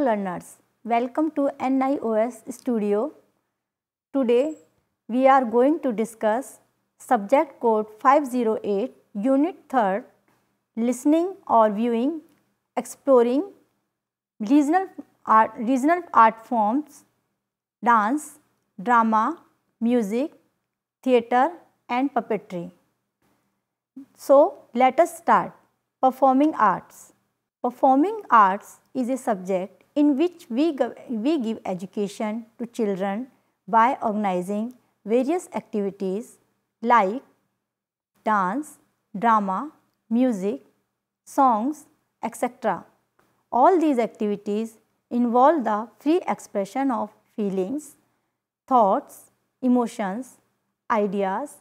learners, welcome to NIOS Studio. Today we are going to discuss subject code 508 unit 3rd, listening or viewing, exploring regional art forms, dance, drama, music, theatre and puppetry. So let us start. Performing arts. Performing arts is a subject in which we give education to children by organizing various activities like dance, drama, music, songs, etc. All these activities involve the free expression of feelings, thoughts, emotions, ideas,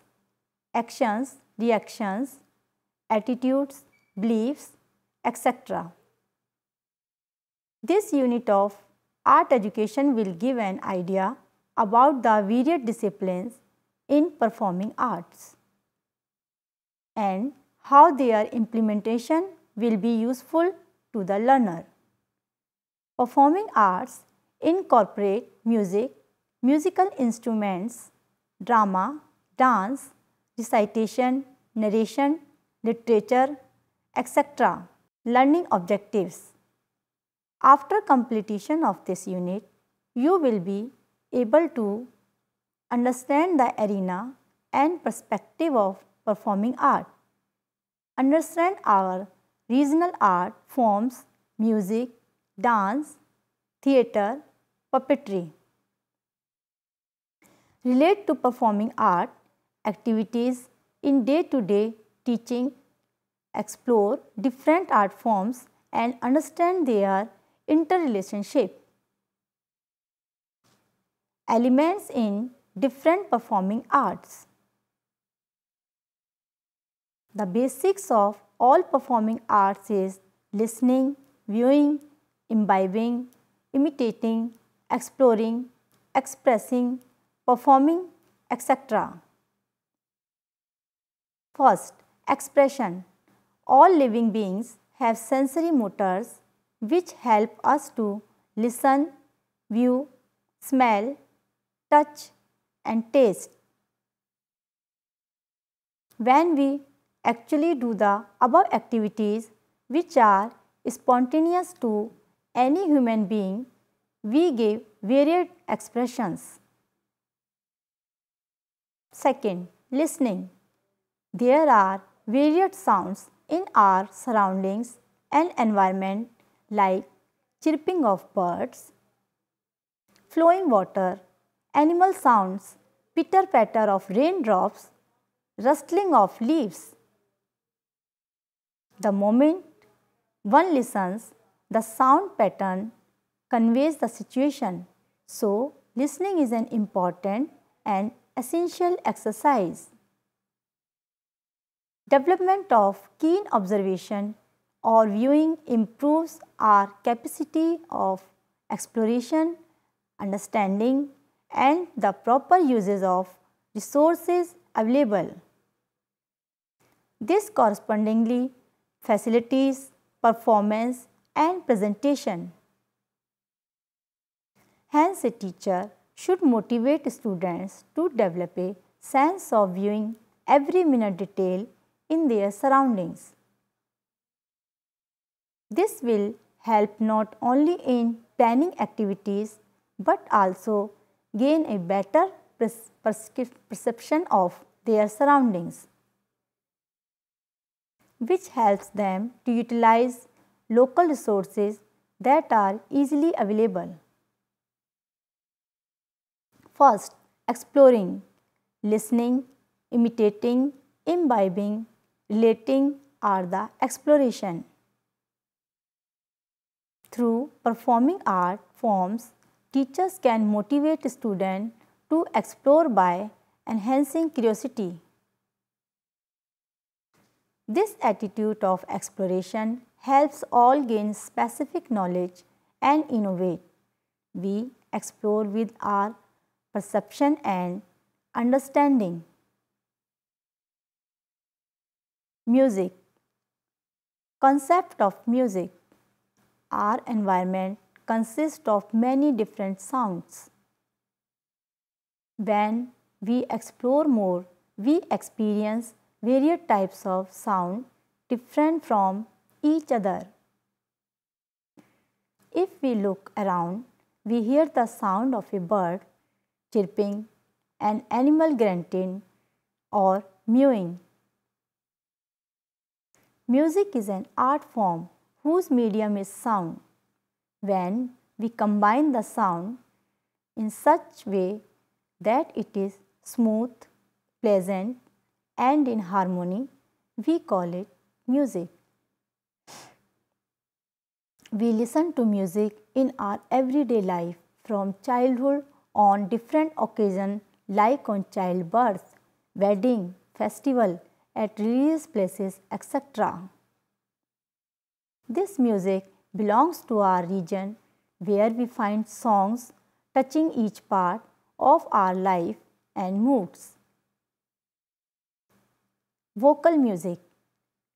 actions, reactions, attitudes, beliefs, etc. This unit of art education will give an idea about the varied disciplines in performing arts and how their implementation will be useful to the learner. Performing arts incorporate music, musical instruments, drama, dance, recitation, narration, literature, etc. Learning objectives. After completion of this unit, you will be able to understand the arena and perspective of performing art, understand our regional art forms, music, dance, theatre, puppetry. Relate to performing art activities in day-to-day teaching, explore different art forms and understand their interrelationship. Elements in different performing arts. The basics of all performing arts is listening, viewing, imbibing, imitating, exploring, expressing, performing, etc. First, expression. All living beings have sensory motors which help us to listen, view, smell, touch and taste. When we actually do the above activities which are spontaneous to any human being, we give varied expressions. Second, listening. There are varied sounds in our surroundings and environment like chirping of birds, flowing water, animal sounds, pitter-patter of raindrops, rustling of leaves. The moment one listens, the sound pattern conveys the situation. So, listening is an important and essential exercise. Development of keen observation or viewing improves our capacity of exploration, understanding and the proper uses of resources available. This correspondingly facilitates performance and presentation. Hence, a teacher should motivate students to develop a sense of viewing every minute detail in their surroundings. This will help not only in planning activities but also gain a better perception of their surroundings, which helps them to utilize local resources that are easily available. First, exploring, listening, imitating, imbibing, relating are the exploration. Through performing art forms, teachers can motivate students to explore by enhancing curiosity. This attitude of exploration helps all gain specific knowledge and innovate. We explore with our perception and understanding. Music. Concept of music. Our environment consists of many different sounds. When we explore more, we experience various types of sound different from each other. If we look around, we hear the sound of a bird chirping, an animal grunting, or mewing. Music is an art form whose medium is sound. When we combine the sound in such way that it is smooth, pleasant, and in harmony, we call it music. We listen to music in our everyday life from childhood on different occasions like on childbirth, wedding, festival, at religious places, etc. This music belongs to our region where we find songs touching each part of our life and moods. Vocal music.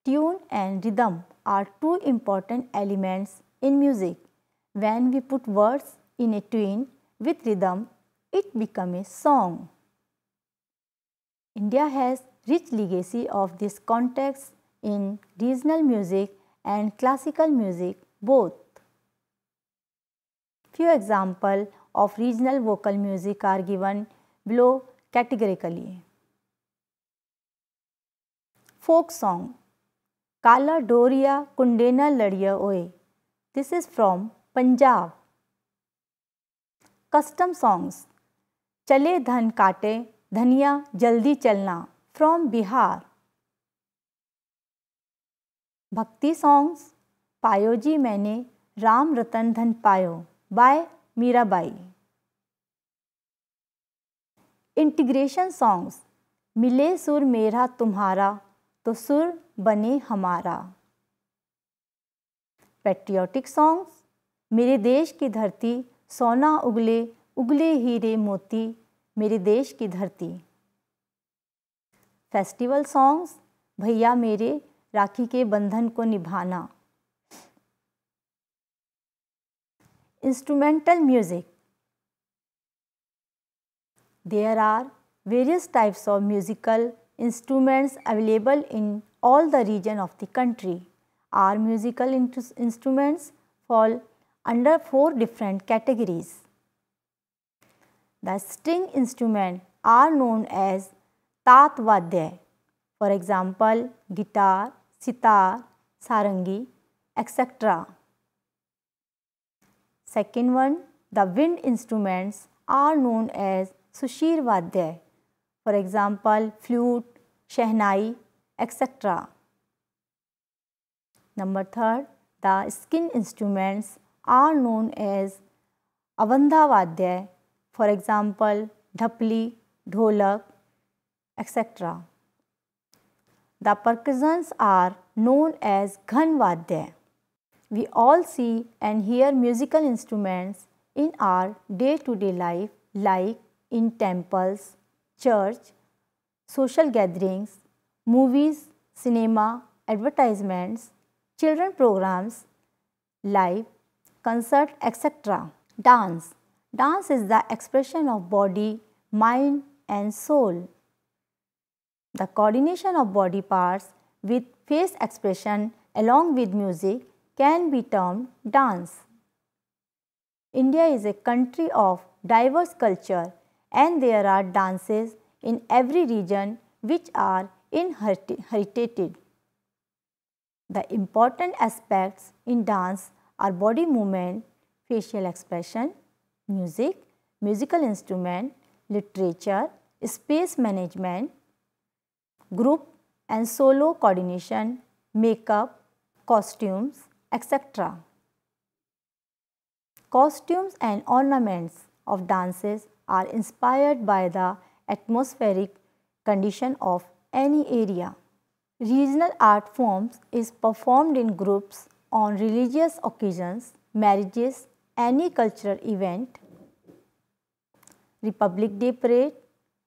Tune and rhythm are two important elements in music. When we put words in a tune with rhythm, it becomes a song. India has rich legacy of this context in regional music and classical music both. Few examples of regional vocal music are given below categorically. Folk song. Kala Doria Kundena Ladiya Oe. This is from Punjab. Custom songs. Chale Dhan Kaate Dhaniya Jaldi Chalna from Bihar. Bhakti songs. Payo ji maine Ram Ratan Dhan payo by Mirabai. Integration songs. मिले सुर मेरा तुम्हारा तो सुर बने हमारा. Patriotic songs. मेरे देश की धरती सोना उगले उगले हीरे मोती मेरे देश की धरती. Festival songs. भैया मेरे राखी के बंधन को निभाना. Instrumental music. There are various types of musical instruments available in all the regions of the country. Our musical instruments fall under 4 different categories. The string instruments are known as tat vadya. For example, guitar, sitar, sarangi, etc. Second one, the wind instruments are known as sushir vadya. For example, flute, shehnai, etc. Number third, the skin instruments are known as avandha vadya. For example, dhapli, dholak, etc. The percussions are known as ghan vadya. We all see and hear musical instruments in our day-to-day life like in temples, church, social gatherings, movies, cinema, advertisements, children programs, live, concert, etc. Dance. Dance is the expression of body, mind and soul. The coordination of body parts with face expression along with music can be termed dance. India is a country of diverse culture and there are dances in every region which are inherited. The important aspects in dance are body movement, facial expression, music, musical instrument, literature, space management, group and solo coordination, makeup, costumes, etc. Costumes and ornaments of dances are inspired by the atmospheric condition of any area. Regional art forms is performed in groups on religious occasions, marriages, any cultural event, Republic Day parade,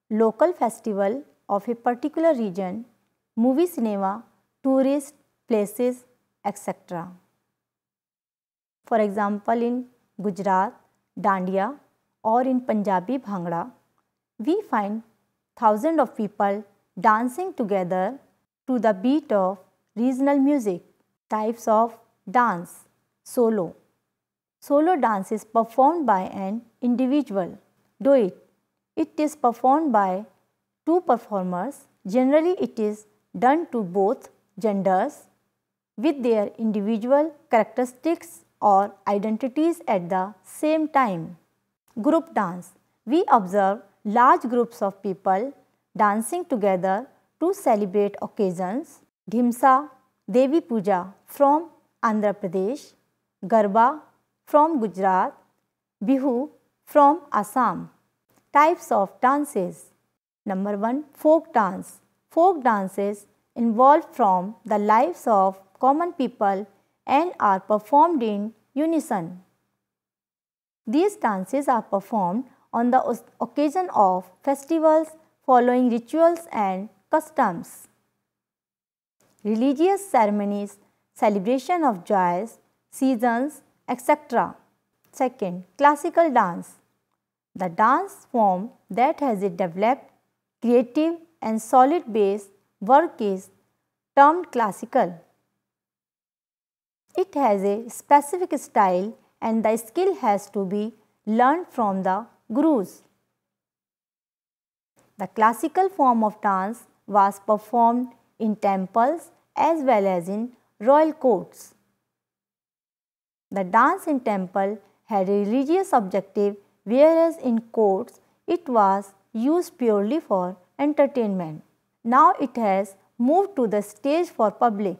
local festival of a particular region, movie cinema, tourist places, etc. For example, in Gujarat, Dandiya, or in Punjabi Bhangra, we find thousands of people dancing together to the beat of regional music. Types of dance. Solo. Solo dance is performed by an individual. Duet. It is performed by two performers. Generally, it is done to both genders with their individual characteristics or identities at the same time. Group dance. We observe large groups of people dancing together to celebrate occasions. Dhimsa, Devi Puja from Andhra Pradesh, Garba from Gujarat, Bihu from Assam. Types of dances. Number 1. Folk dance. Folk dances involve from the lives of common people and are performed in unison. These dances are performed on the occasion of festivals following rituals and customs. Religious ceremonies, celebration of joys, seasons, etc. Second, classical dance. The dance form that has a developed, creative and solid base work is termed classical. It has a specific style and the skill has to be learned from the gurus. The classical form of dance was performed in temples as well as in royal courts. The dance in temple had a religious objective, whereas in courts it was used purely for entertainment. Now it has moved to the stage for public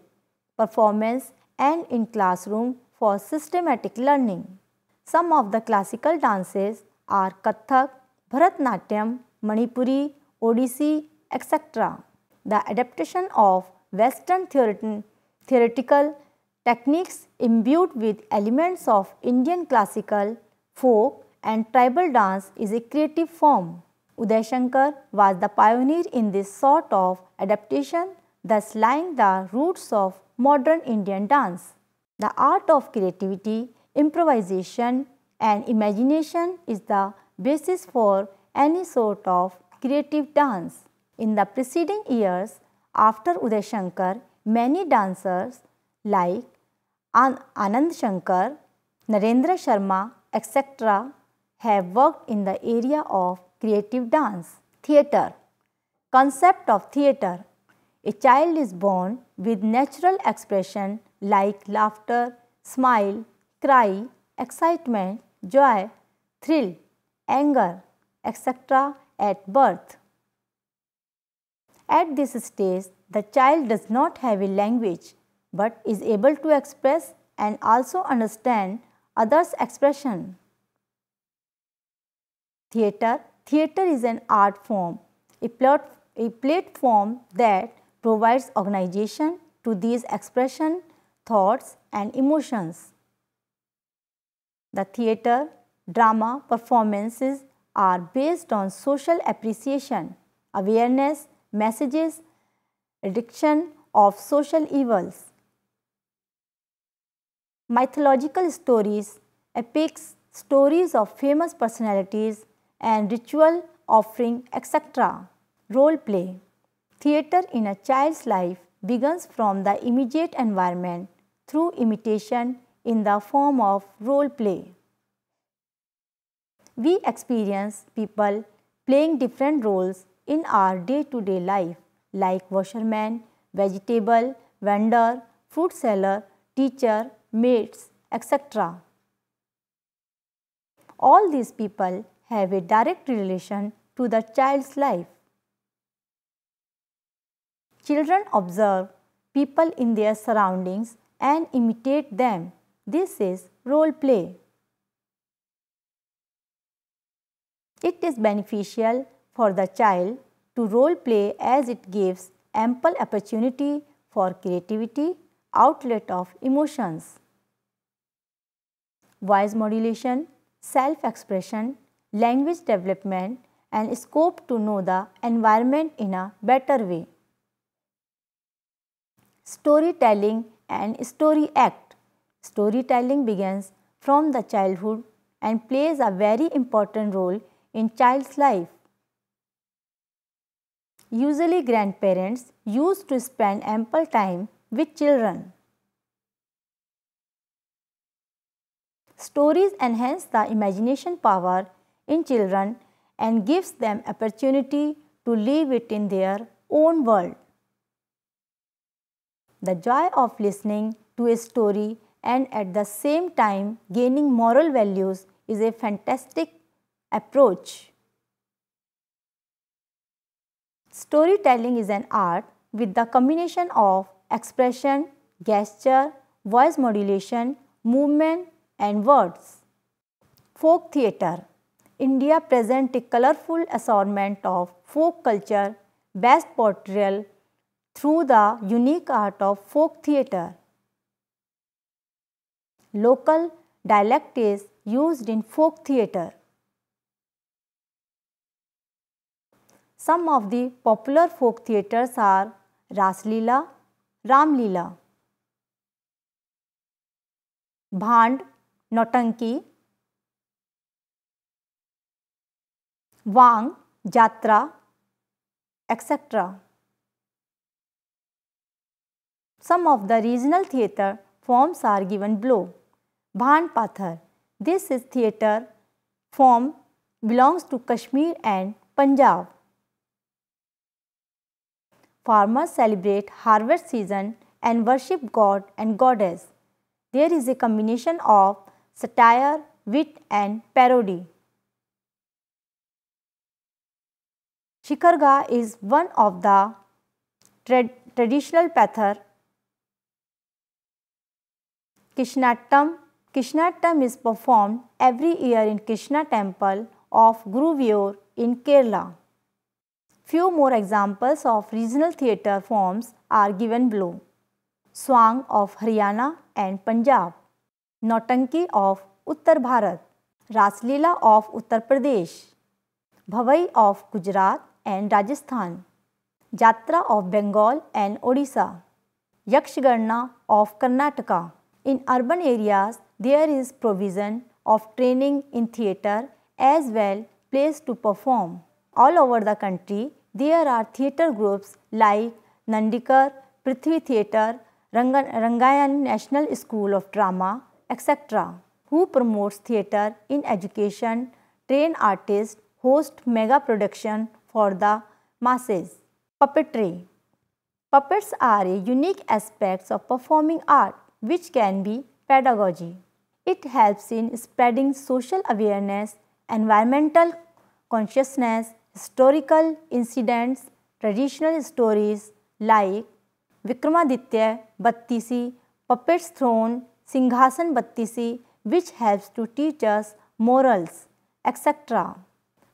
performance and in classroom for systematic learning. Some of the classical dances are Kathak, Bharatnatyam, Manipuri, Odissi, etc. The adaptation of Western theoretical techniques imbued with elements of Indian classical, folk and tribal dance is a creative form. Uday Shankar was the pioneer in this sort of adaptation, thus laying the roots of modern Indian dance. The art of creativity, improvisation and imagination is the basis for any sort of creative dance. In the preceding years, after Uday Shankar, many dancers like Anand Shankar, Narendra Sharma, etc. have worked in the area of creative dance. Theatre. Concept of theatre. A child is born with natural expression like laughter, smile, cry, excitement, joy, thrill, anger, etc. at birth. At this stage, the child does not have a language but is able to express and also understand others' expression. Theatre. Theatre is an art form, a platform that provides organization to these expression, thoughts and emotions. The theatre, drama performances are based on social appreciation, awareness, messages, reduction of social evils. Mythological stories, epics, stories of famous personalities and ritual offering, etc. Role play. Theatre in a child's life begins from the immediate environment through imitation in the form of role play. We experience people playing different roles in our day-to-day life like washerman, vegetable, vendor, fruit seller, teacher, maids, etc. All these people have a direct relation to the child's life. Children observe people in their surroundings and imitate them. This is role play. It is beneficial for the child to role play as it gives ample opportunity for creativity, outlet of emotions. Voice modulation, self-expression, language development and scope to know the environment in a better way. Storytelling and story act. Storytelling begins from the childhood and plays a very important role in child's life. Usually grandparents used to spend ample time with children. Stories enhance the imagination power in children and gives them opportunity to live it in their own world. The joy of listening to a story and at the same time gaining moral values is a fantastic approach. Storytelling is an art with the combination of expression, gesture, voice modulation, movement, and words. Folk theatre. India presents a colorful assortment of folk culture, best portrayal through the unique art of folk theatre. Local dialect is used in folk theatre. Some of the popular folk theatres are Ras Leela, Ram Leela, Bhand, Nautanki, Vang, Jatra, etc. Some of the regional theatre forms are given below. Bhand Pathar. This is theatre form belongs to Kashmir and Punjab. Farmers celebrate harvest season and worship God and Goddess. There is a combination of satire, wit and parody. Shikarga is one of the traditional pathar. Krishnattam is performed every year in Krishna temple of Guruvayur in Kerala. Few more examples of regional theatre forms are given below. Swang of Haryana and Punjab, Nautanki of Uttar Bharat, Ras Leela of Uttar Pradesh, Bhavai of Gujarat and Rajasthan, Jatra of Bengal and Odisha, Yakshagana of Karnataka. In urban areas, there is provision of training in theatre as well place to perform. All over the country, there are theatre groups like Nandikar, Prithvi Theatre, Rangayan National School of Drama, etc., who promotes theatre in education, train artists, host mega production for the masses. Puppetry. Puppets are a unique aspect of performing art which can be pedagogy. It helps in spreading social awareness, environmental consciousness, historical incidents, traditional stories like Vikramaditya Battisi, Puppets Throne, Singhasan Battisi, which helps to teach us morals, etc.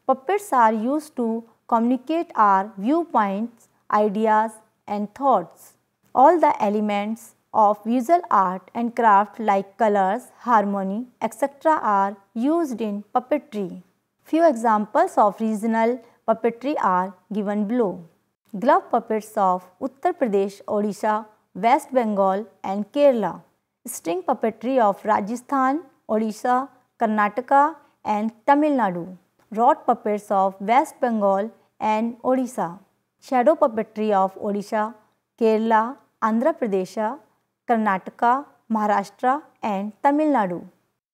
Puppets are used to communicate our viewpoints, ideas, and thoughts. All the elements of visual art and craft like colors, harmony, etc. are used in puppetry. Few examples of regional puppetry are given below. Glove puppets of Uttar Pradesh, Odisha, West Bengal and Kerala. String puppetry of Rajasthan, Odisha, Karnataka and Tamil Nadu. Rod puppets of West Bengal and Odisha. Shadow puppetry of Odisha, Kerala, Andhra Pradesh, Karnataka, Maharashtra and Tamil Nadu.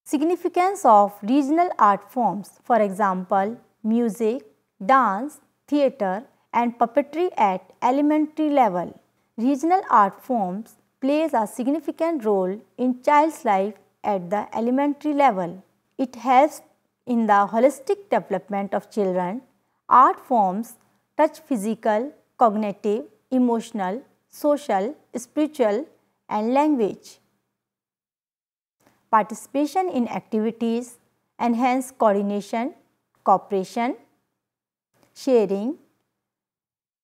Significance of regional art forms, for example, music, dance, theatre and puppetry at elementary level. Regional art forms plays a significant role in child's life at the elementary level. It helps in the holistic development of children. Art forms touch physical, cognitive, emotional, social, spiritual and language. Participation in activities enhance coordination, cooperation, sharing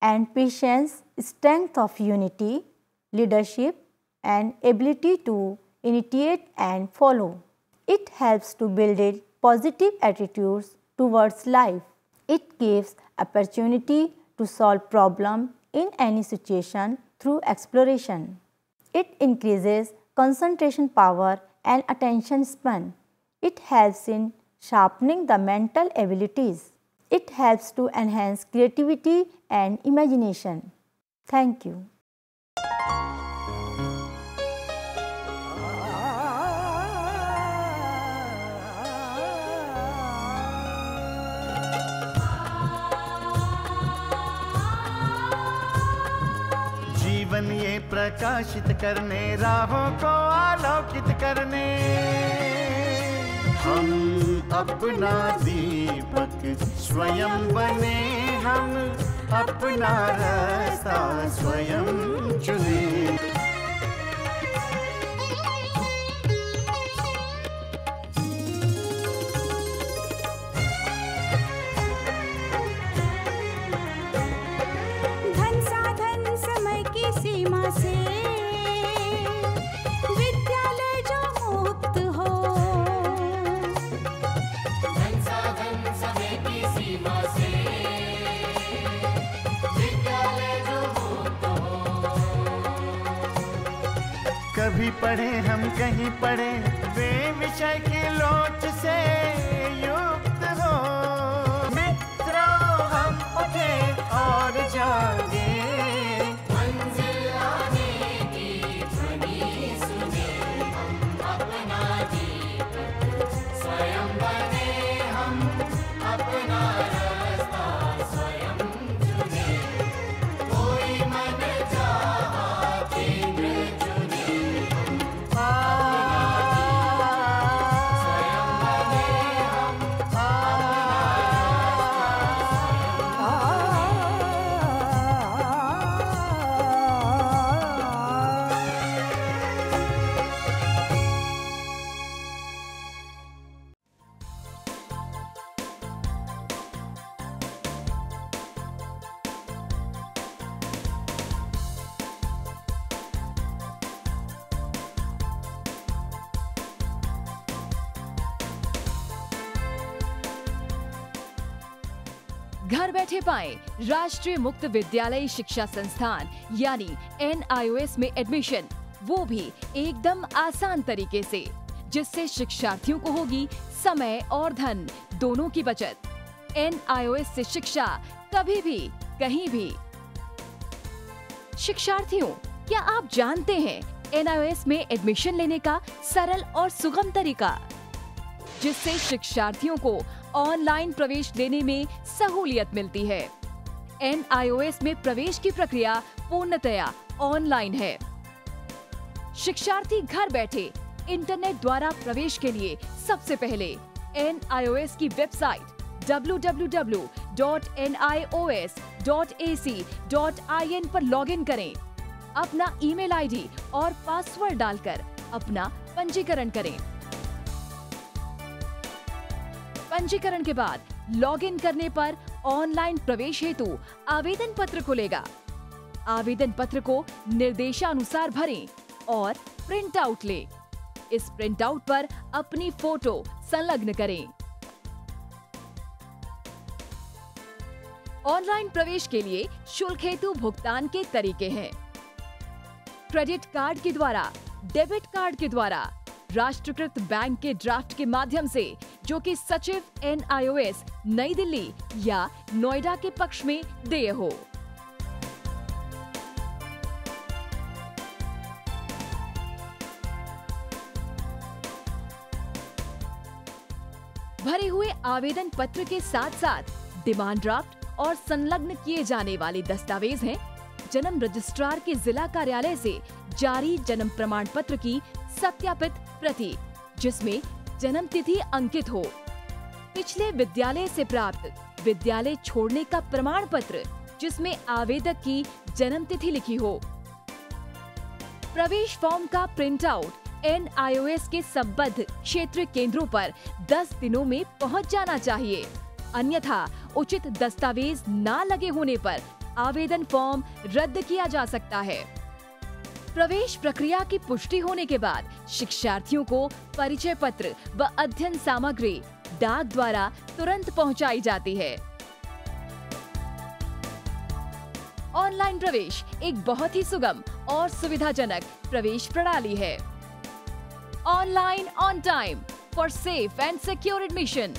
and patience, strength of unity, leadership and ability to initiate and follow. It helps to build positive attitudes towards life. It gives opportunity to solve problems in any situation through exploration. It increases concentration power and attention span. It helps in sharpening the mental abilities. It helps to enhance creativity and imagination. Thank you. जीवन ये प्रकाशित करने, राहों को आलोकित करने, हम अपना दीपक स्वयं बने, हम अपना रास्ता स्वयं चुने। धन साधन समय की सीमा से विद्यालय जो मुक्त हो, धन साधन समय की सीमा से विद्यालय जो मुक्त हो। कभी पढ़े हम कहीं पढ़े, वे विषय की लोच से युक्त हो। मित्रों हम उठे और जागे, मंजिल आने की ध्वनि सुने, हम अपना दीपक स्वयं बने, हम अपना रास्ता स्वयं चुने। कोई मन चाहा केंद्र चुने, स्वयं बने, हम घर बैठे पाएं राष्ट्रीय मुक्त विद्यालय शिक्षा संस्थान यानी NIOS में एडमिशन, वो भी एकदम आसान तरीके से, जिससे शिक्षार्थियों को होगी समय और धन दोनों की बचत। NIOS से शिक्षा कभी भी कहीं भी। शिक्षार्थियों, क्या आप जानते हैं NIOS में एडमिशन लेने का सरल और सुगम तरीका, जिससे शिक्षार्थियों को ऑनलाइन प्रवेश लेने में सहूलियत मिलती है। NIOS में प्रवेश की प्रक्रिया पूर्णतया ऑनलाइन है। शिक्षार्थी घर बैठे इंटरनेट द्वारा प्रवेश के लिए सबसे पहले NIOS की वेबसाइट www.nios.ac.in पर लॉगिन करें। अपना ईमेल आईडी और पासवर्ड डालकर अपना पंजीकरण करें। पंजीकरण के बाद लॉगिन करने पर ऑनलाइन प्रवेश हेतु आवेदन पत्र खुलेगा। आवेदन पत्र को निर्देशानुसार भरें और प्रिंट आउट लें। इस प्रिंट आउट पर अपनी फोटो संलग्न करें। ऑनलाइन प्रवेश के लिए शुल्क हेतु भुगतान के तरीके हैं: क्रेडिट कार्ड के द्वारा, डेबिट कार्ड के द्वारा, राष्ट्रीयकृत बैंक के ड्राफ्ट के माध्यम से, जो कि सचिव NIOS नई दिल्ली या नोएडा के पक्ष में देय हो। भरे हुए आवेदन पत्र के साथ साथ डिमांड ड्राफ्ट और संलग्न किए जाने वाले दस्तावेज हैं: जन्म रजिस्ट्रार के जिला कार्यालय से जारी जन्म प्रमाण पत्र की सत्यापित प्रति, जिसमें जन्म तिथि अंकित हो, पिछले विद्यालय से प्राप्त विद्यालय छोड़ने का प्रमाण पत्र, जिसमें आवेदक की जन्म तिथि लिखी हो। प्रवेश फॉर्म का प्रिंट आउट NIOS के संबद्ध क्षेत्रीय केंद्रों पर 10 दिनों में पहुंच जाना चाहिए, अन्यथा उचित दस्तावेज न लगे होने पर आवेदन फॉर्म रद्द किया जा सकता है। प्रवेश प्रक्रिया की पुष्टि होने के बाद शिक्षार्थियों को परिचय पत्र व अध्ययन सामग्री डाक द्वारा तुरंत पहुंचाई जाती है। ऑनलाइन प्रवेश एक बहुत ही सुगम और सुविधाजनक प्रवेश प्रणाली है। Online on time, for safe and secure admission.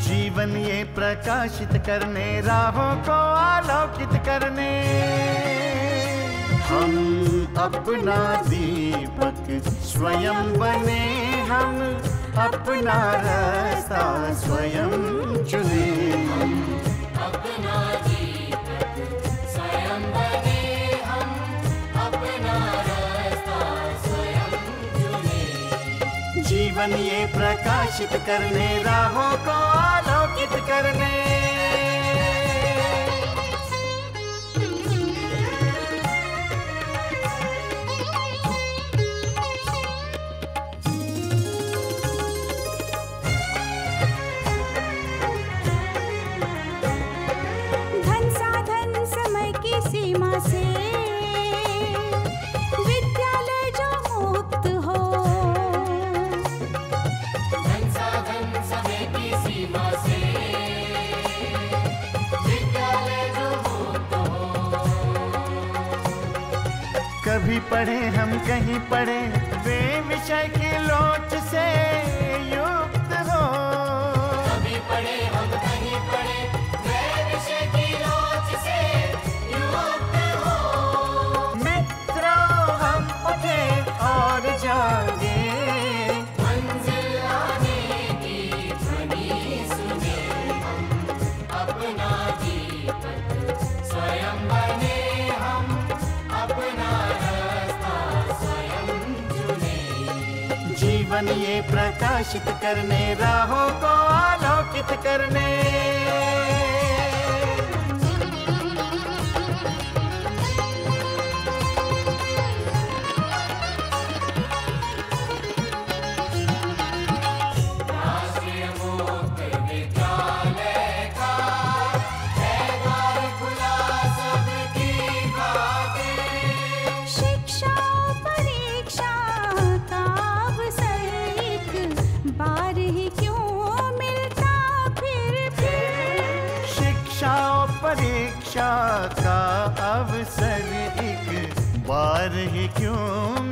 जीवन ये प्रकाशित करने राहों को आलोकित करने हम अपना दीपक स्वयं बने हम अपना रास्ता स्वयं चुने अपना दीपक स्वयं बने हम अपना रास्ता स्वयं चुने जीवन ये प्रकाशित करने राहों को आलोकित करने धन साधन समय की सीमा से विद्यालय जो मुक्त हो धन साधन समय की सीमा से विद्यालय जो मुक्त हो कभी पढ़े हम कहीं पढ़े वे विषय की लोच से युक्त हो कभी पढ़े हम कहीं पढ़े वे विषय की लोच से युक्त हो मित्रों हम उठे और जागे मंजिल आने की ध्वनि सुने हम अपना दीपक स्वयं बने हम अपना रास्ता स्वयं चुने जीवन ये प्रकाशित करने राहों को आलोकित करने राष्ट्रीय मुक्त विद्यालय का है द्वार खुला सबकी खातिर शिक्षा परीक्षा का अवसर एक बार ही क्यों मिलता फिर शिक्षा और परीक्षा का अवसर एक बार ही क्यों